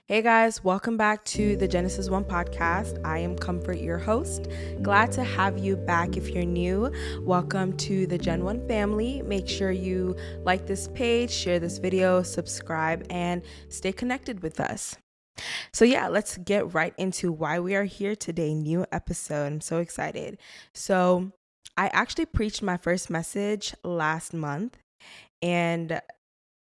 Hey guys, welcome back to the Genesis One podcast. I am Comfort, your host. Glad to have you back. If you're new, welcome to the Gen One family. Make sure you like this page, share this video, subscribe, and stay connected with us. So, yeah, let's get right into why we are here today. New episode. I'm so excited. So, I actually preached my first message last month and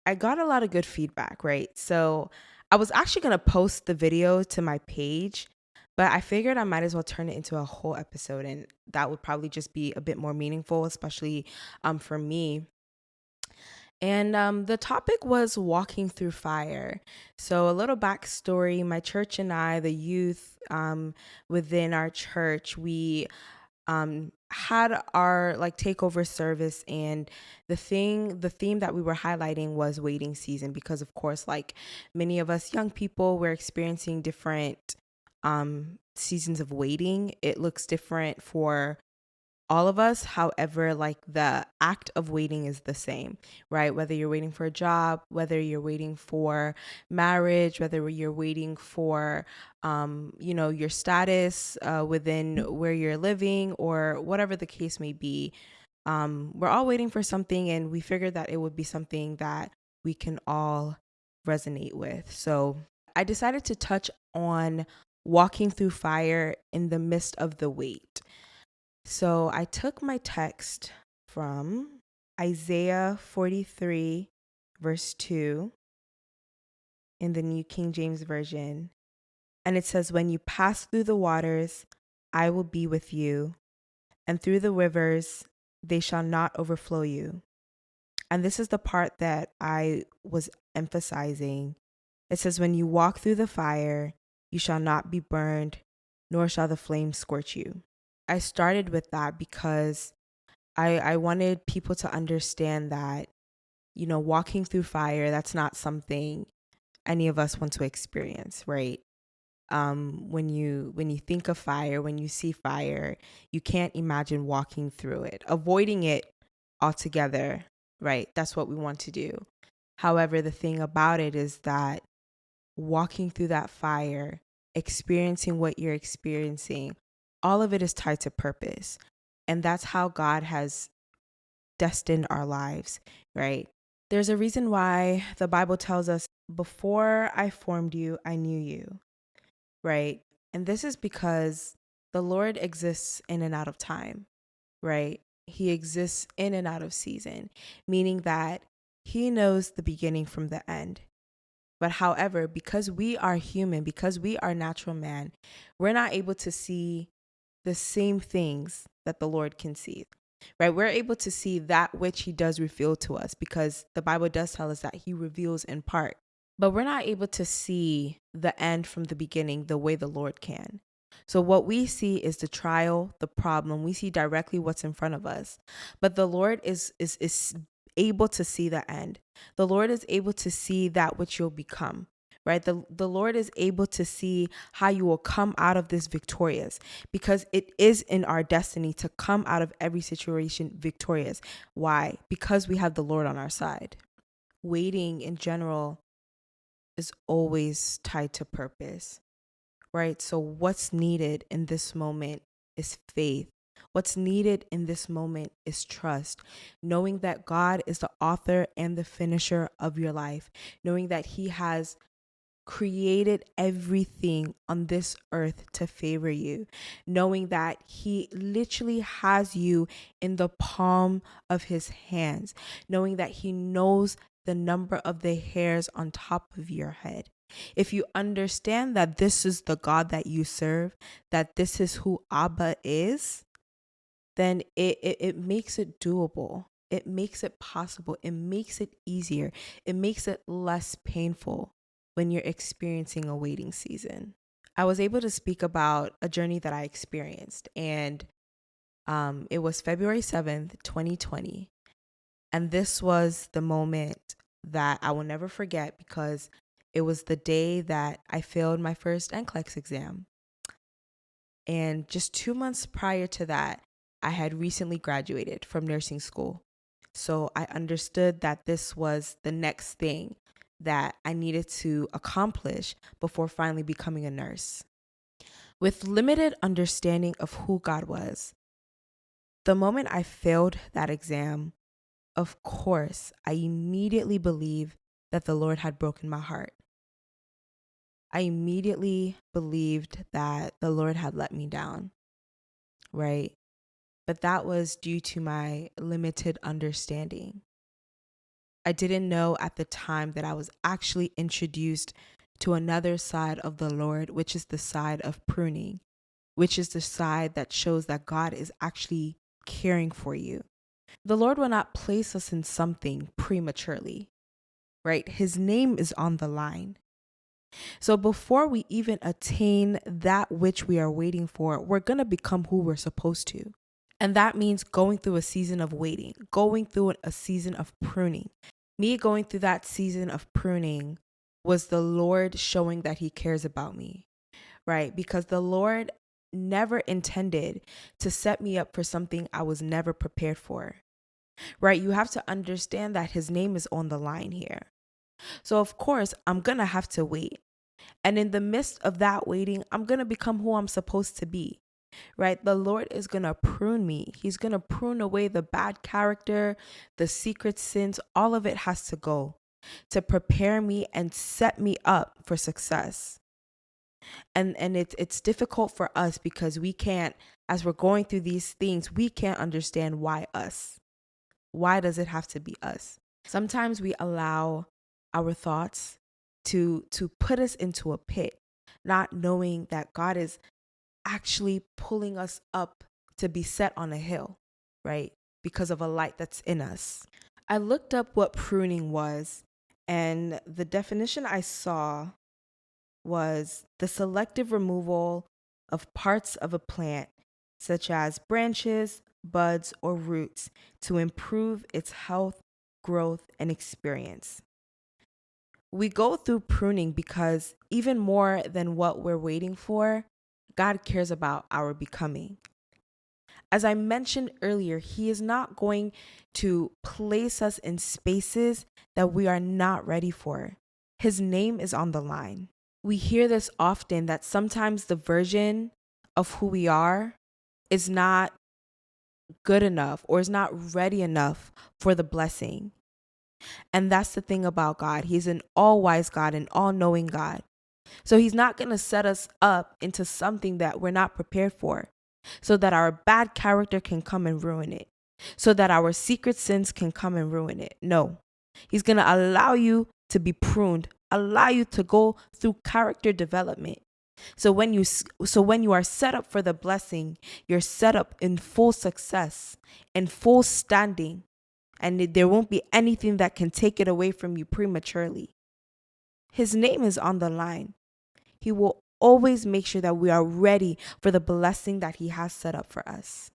I got a lot of good feedback, right? So I was actually going to post the video to my page, but I figured I might as well turn it into a whole episode, and that would probably just be a bit more meaningful, especially for me. And the topic was walking through fire. So, a little backstory, my church and I, the youth within our church, we had our like takeover service, and the theme that we were highlighting was waiting season, because of course, like many of us young people, we're experiencing different seasons of waiting. It looks different for all of us. However, like the act of waiting is the same, right? Whether you're waiting for a job, whether you're waiting for marriage, whether you're waiting for, your status within where you're living, or whatever the case may be, we're all waiting for something, and we figured that it would be something that we can all resonate with. So I decided to touch on walking through fire in the midst of the wait. So I took my text from Isaiah 43, verse 2 in the New King James Version. And it says, "When you pass through the waters, I will be with you, and through the rivers, they shall not overflow you." And this is the part that I was emphasizing. It says, "When you walk through the fire, you shall not be burned, nor shall the flames scorch you." I started with that because I wanted people to understand that, walking through fire, that's not something any of us want to experience, right? When you think of fire, when you see fire, you can't imagine walking through it, avoiding it altogether, right? That's what we want to do. However, the thing about it is that walking through that fire, experiencing what you're experiencing, all of it is tied to purpose. And that's how God has destined our lives, right? There's a reason why the Bible tells us, "Before I formed you, I knew you," right? And this is because the Lord exists in and out of time, right? He exists in and out of season, meaning that He knows the beginning from the end. But however, because we are human, because we are natural man, we're not able to see the same things that the Lord can see, right? We're able to see that which He does reveal to us, because the Bible does tell us that He reveals in part. But we're not able to see the end from the beginning the way the Lord can. So what we see is the trial, the problem. We see directly what's in front of us. But the Lord is able to see the end. The Lord is able to see that which you'll become. Right? The Lord is able to see how you will come out of this victorious, because it is in our destiny to come out of every situation victorious. Why? Because we have the Lord on our side. Waiting in general is always tied to purpose, right? So, what's needed in this moment is faith. What's needed in this moment is trust, knowing that God is the author and the finisher of your life, knowing that He has created everything on this earth to favor you, knowing that He literally has you in the palm of His hands, knowing that He knows the number of the hairs on top of your head. If you understand that this is the God that you serve, that this is who Abba is, then it makes it doable. It makes it possible. It makes it easier. It makes it less painful when you're experiencing a waiting season. I was able to speak about a journey that I experienced, and it was February 7th, 2020. And this was the moment that I will never forget, because it was the day that I failed my first NCLEX exam. And just 2 months prior to that, I had recently graduated from nursing school. So I understood that this was the next thing that I needed to accomplish before finally becoming a nurse. With limited understanding of who God was, the moment I failed that exam, of course, I immediately believed that the Lord had broken my heart. I immediately believed that the Lord had let me down, right? But that was due to my limited understanding. I didn't know at the time that I was actually introduced to another side of the Lord, which is the side of pruning, which is the side that shows that God is actually caring for you. The Lord will not place us in something prematurely, right? His name is on the line. So before we even attain that which we are waiting for, we're going to become who we're supposed to. And that means going through a season of waiting, going through a season of pruning. Me going through that season of pruning was the Lord showing that he cares about me, right? Because the Lord never intended to set me up for something I was never prepared for, right? You have to understand that his name is on the line here. So, of course, I'm going to have to wait. And in the midst of that waiting, I'm going to become who I'm supposed to be, right? The Lord is going to prune me. He's going to prune away the bad character, the secret sins, all of it has to go to prepare me and set me up for success. And it's difficult for us because we can't, as we're going through these things, we can't understand why us. Why does it have to be us? Sometimes we allow our thoughts to put us into a pit, not knowing that God is actually pulling us up to be set on a hill, right? Because of a light that's in us. I looked up what pruning was, and the definition I saw was the selective removal of parts of a plant, such as branches, buds, or roots, to improve its health, growth, and experience. We go through pruning because even more than what we're waiting for, God cares about our becoming. As I mentioned earlier, he is not going to place us in spaces that we are not ready for. His name is on the line. We hear this often that sometimes the version of who we are is not good enough or is not ready enough for the blessing. And that's the thing about God. He's an all-wise God, an all-knowing God. So he's not going to set us up into something that we're not prepared for, so that our bad character can come and ruin it, so that our secret sins can come and ruin it. No, he's going to allow you to be pruned, allow you to go through character development. So when you are set up for the blessing, you're set up in full success and full standing, and there won't be anything that can take it away from you prematurely. His name is on the line. He will always make sure that we are ready for the blessing that he has set up for us.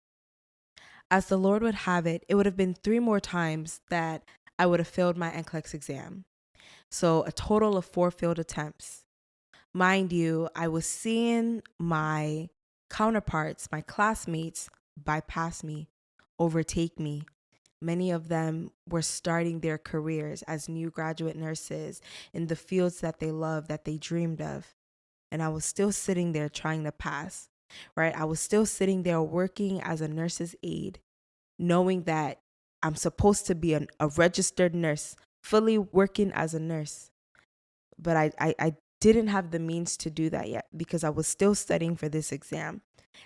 As the Lord would have it, it would have been 3 more times that I would have failed my NCLEX exam. So a total of 4 failed attempts. Mind you, I was seeing my counterparts, my classmates, bypass me, overtake me. Many of them were starting their careers as new graduate nurses in the fields that they loved, that they dreamed of. And I was still sitting there trying to pass, right? I was still sitting there working as a nurse's aide, knowing that I'm supposed to be a registered nurse, fully working as a nurse. But I didn't have the means to do that yet because I was still studying for this exam,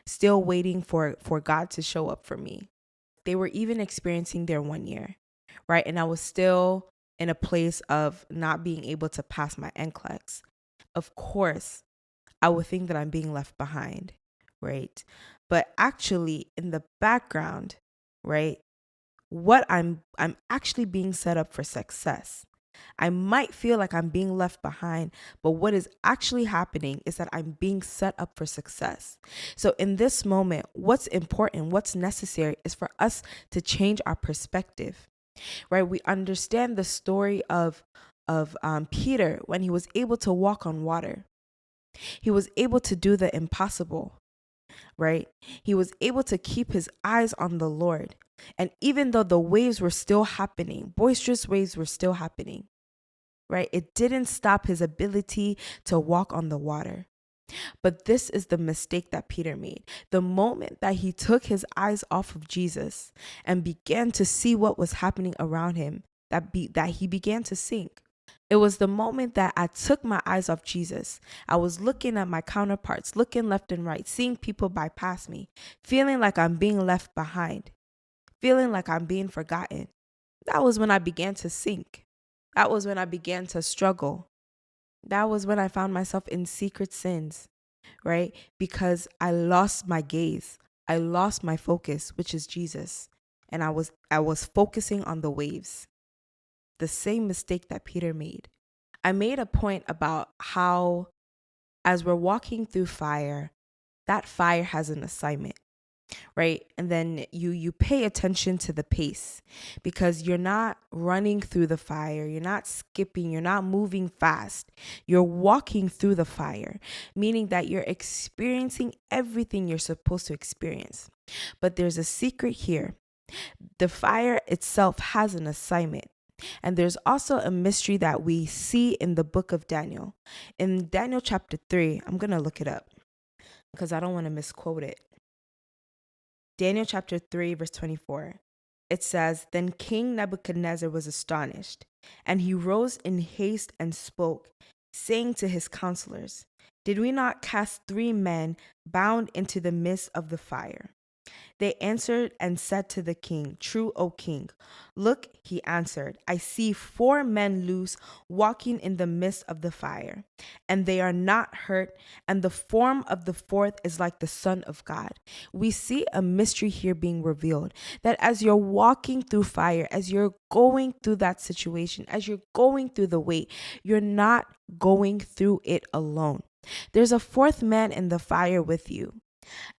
still waiting for God to show up for me. They were even experiencing their 1 year, right? And I was still in a place of not being able to pass my NCLEX. Of course, I would think that I'm being left behind, right? But actually in the background, right, what I'm actually being set up for success. I might feel like I'm being left behind, but what is actually happening is that I'm being set up for success. So in this moment, what's important, what's necessary is for us to change our perspective, right? We understand the story of Peter when he was able to walk on water. He was able to do the impossible, right? He was able to keep his eyes on the Lord. And even though the waves were still happening, boisterous waves were still happening, right? It didn't stop his ability to walk on the water. But this is the mistake that Peter made. The moment that he took his eyes off of Jesus and began to see what was happening around him, that he began to sink. It was the moment that I took my eyes off Jesus. I was looking at my counterparts, looking left and right, seeing people bypass me, feeling like I'm being left behind, feeling like I'm being forgotten. That was when I began to sink. That was when I began to struggle. That was when I found myself in secret sins, right? Because I lost my gaze. I lost my focus, which is Jesus. And I was focusing on the waves. The same mistake that Peter made. I made a point about how as we're walking through fire, that fire has an assignment, right? And then you pay attention to the pace, because you're not running through the fire, you're not skipping, you're not moving fast. You're walking through the fire, meaning that you're experiencing everything you're supposed to experience. But there's a secret here. The fire itself has an assignment. And there's also a mystery that we see in the book of Daniel. In Daniel chapter 3, I'm going to look it up because I don't want to misquote it. Daniel chapter 3, verse 24. It says, "Then King Nebuchadnezzar was astonished, and he rose in haste and spoke, saying to his counselors, 'Did we not cast 3 men bound into the midst of the fire?' They answered and said to the king, 'True, O king.' 'Look,' he answered, 'I see 4 men loose, walking in the midst of the fire, and they are not hurt, and the form of the fourth is like the Son of God.'" We see a mystery here being revealed, that as you're walking through fire, as you're going through that situation, as you're going through the weight, you're not going through it alone. There's a 4th man in the fire with you.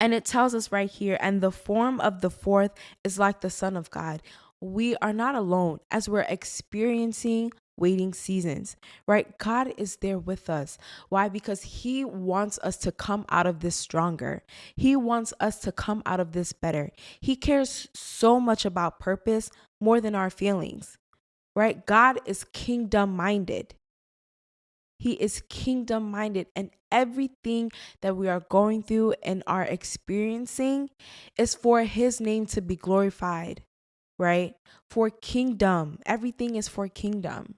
And it tells us right here, and the form of the fourth is like the Son of God. We are not alone as we're experiencing waiting seasons, right? God is there with us. Why? Because He wants us to come out of this stronger. He wants us to come out of this better. He cares so much about purpose more than our feelings, right? God is kingdom minded. He is kingdom minded, and everything that we are going through and are experiencing is for His name to be glorified, right? For kingdom. Everything is for kingdom.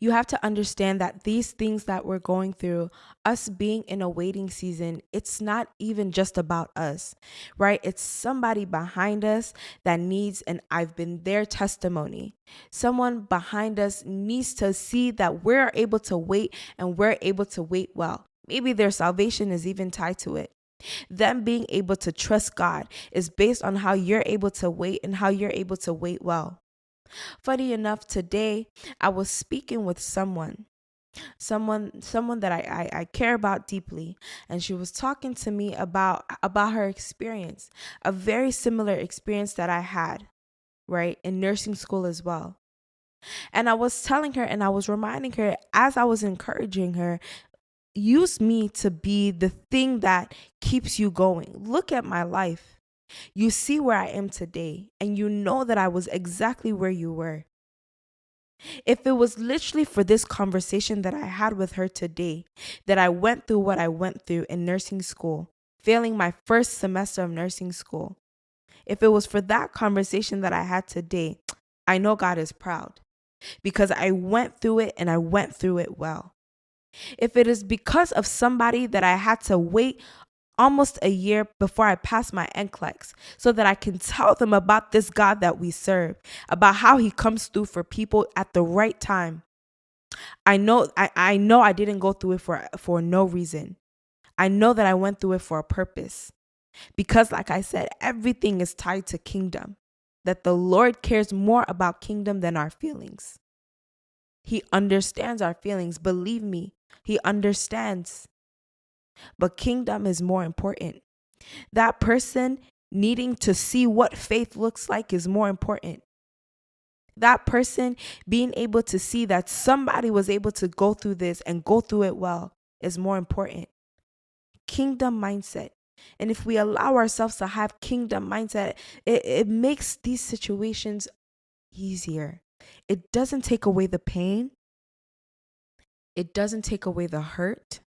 You have to understand that these things that we're going through, us being in a waiting season, it's not even just about us, right? It's somebody behind us that needs an "I've been there" testimony. Someone behind us needs to see that we're able to wait, and we're able to wait well. Maybe their salvation is even tied to it. Them being able to trust God is based on how you're able to wait and how you're able to wait well. Funny enough, today I was speaking with someone that I care about deeply, and she was talking to me about her experience, a very similar experience that I had, right, in nursing school as well. And I was telling her, and I was reminding her, as I was encouraging her, use me to be the thing that keeps you going. Look at my life. You see where I am today, and you know that I was exactly where you were. If it was literally for this conversation that I had with her today, that I went through what I went through in nursing school, failing my first semester of nursing school, if it was for that conversation that I had today, I know God is proud, because I went through it and I went through it well. If it is because of somebody that I had to wait almost a year before I passed my NCLEX so that I can tell them about this God that we serve, about how He comes through for people at the right time, I know I didn't go through it for no reason. I know that I went through it for a purpose, because like I said, everything is tied to kingdom. That the Lord cares more about kingdom than our feelings. He understands our feelings. Believe me, He understands. But kingdom is more important. That person needing to see what faith looks like is more important. That person being able to see that somebody was able to go through this and go through it well is more important. Kingdom mindset. And if we allow ourselves to have kingdom mindset, it makes these situations easier. It doesn't take away the pain, It doesn't take away the hurt,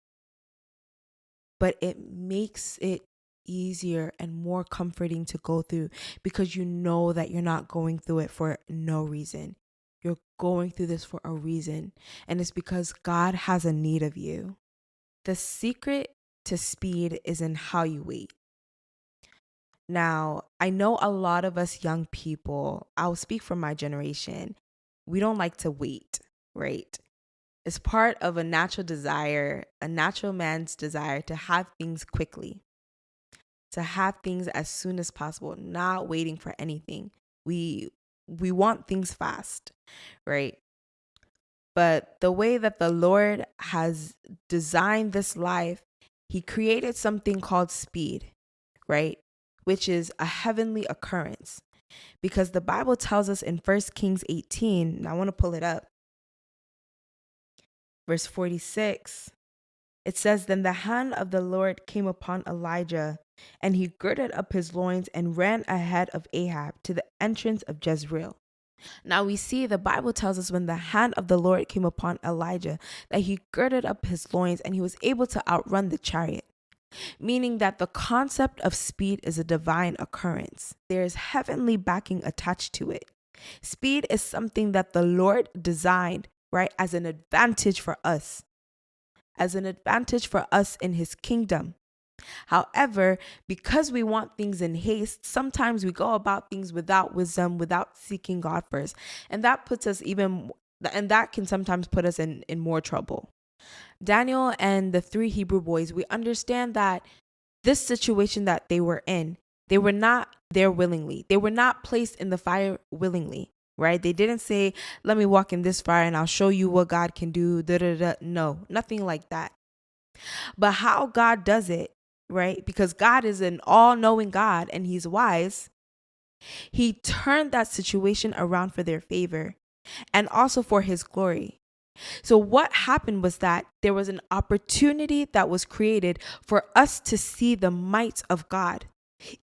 but it makes it easier and more comforting to go through, because you know that you're not going through it for no reason. You're going through this for a reason, and it's because God has a need of you. The secret to speed is in how you wait. Now, I know a lot of us young people, I'll speak from my generation, we don't like to wait, right? It's part of a natural desire, a natural man's desire to have things quickly, to have things as soon as possible, not waiting for anything. We want things fast, right? But the way that the Lord has designed this life, he created something called speed, right? Which is a heavenly occurrence. Because the Bible tells us in 1 Kings 18, and I want to pull it up, verse 46, it says, "Then the hand of the Lord came upon Elijah, and he girded up his loins and ran ahead of Ahab to the entrance of Jezreel." Now we see the Bible tells us when the hand of the Lord came upon Elijah, that he girded up his loins and he was able to outrun the chariot. Meaning that the concept of speed is a divine occurrence. There is heavenly backing attached to it. Speed is something that the Lord designed, right, as an advantage for us, in his kingdom. However, because we want things in haste, sometimes we go about things without wisdom, without seeking God first. And that can sometimes put us in more trouble. Daniel and the 3 Hebrew boys, we understand that this situation that they were in, they were not there willingly. They were not placed in the fire willingly, right? They didn't say, let me walk in this fire and I'll show you what God can do. Da, da, da. No, nothing like that. But how God does it, right? Because God is an all-knowing God and he's wise. He turned that situation around for their favor and also for his glory. So what happened was that there was an opportunity that was created for us to see the might of God,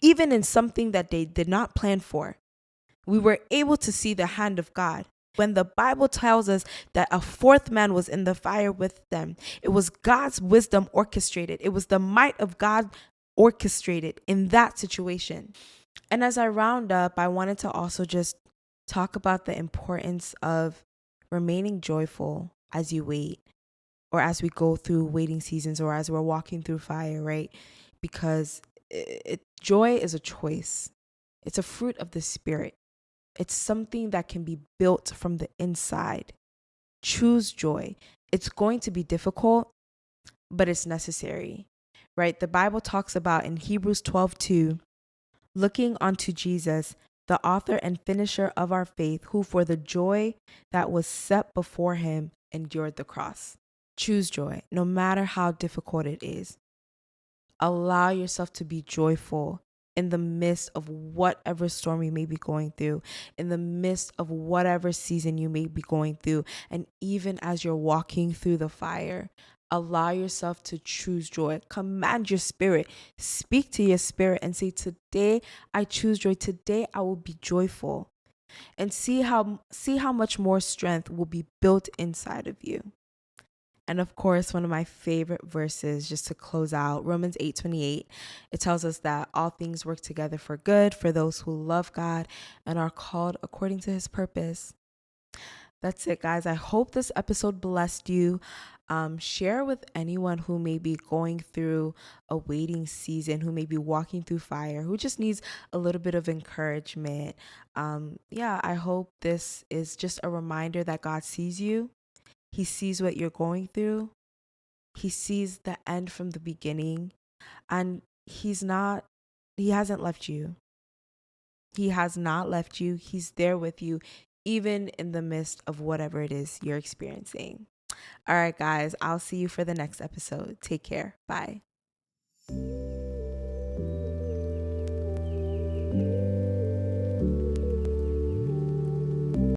even in something that they did not plan for. We were able to see the hand of God. When the Bible tells us that a 4th man was in the fire with them, it was God's wisdom orchestrated. It was the might of God orchestrated in that situation. And as I round up, I wanted to also just talk about the importance of remaining joyful as you wait, or as we go through waiting seasons, or as we're walking through fire, right? Because joy is a choice. It's a fruit of the Spirit. It's something that can be built from the inside. Choose joy. It's going to be difficult, but it's necessary, right? The Bible talks about in Hebrews 12:2, looking unto Jesus, the author and finisher of our faith, who for the joy that was set before him endured the cross. Choose joy, no matter how difficult it is. Allow yourself to be joyful in the midst of whatever storm you may be going through, in the midst of whatever season you may be going through. And even as you're walking through the fire, allow yourself to choose joy. Command your spirit. Speak to your spirit and say, today I choose joy. Today I will be joyful. And see how much more strength will be built inside of you. And of course, one of my favorite verses, just to close out, Romans 8:28, it tells us that all things work together for good for those who love God and are called according to his purpose. That's it, guys. I hope this episode blessed you. Share with anyone who may be going through a waiting season, who may be walking through fire, who just needs a little bit of encouragement. I hope this is just a reminder that God sees you. He sees what you're going through. He sees the end from the beginning, and he hasn't left you. He has not left you. He's there with you, even in the midst of whatever it is you're experiencing. All right, guys, I'll see you for the next episode. Take care. Bye.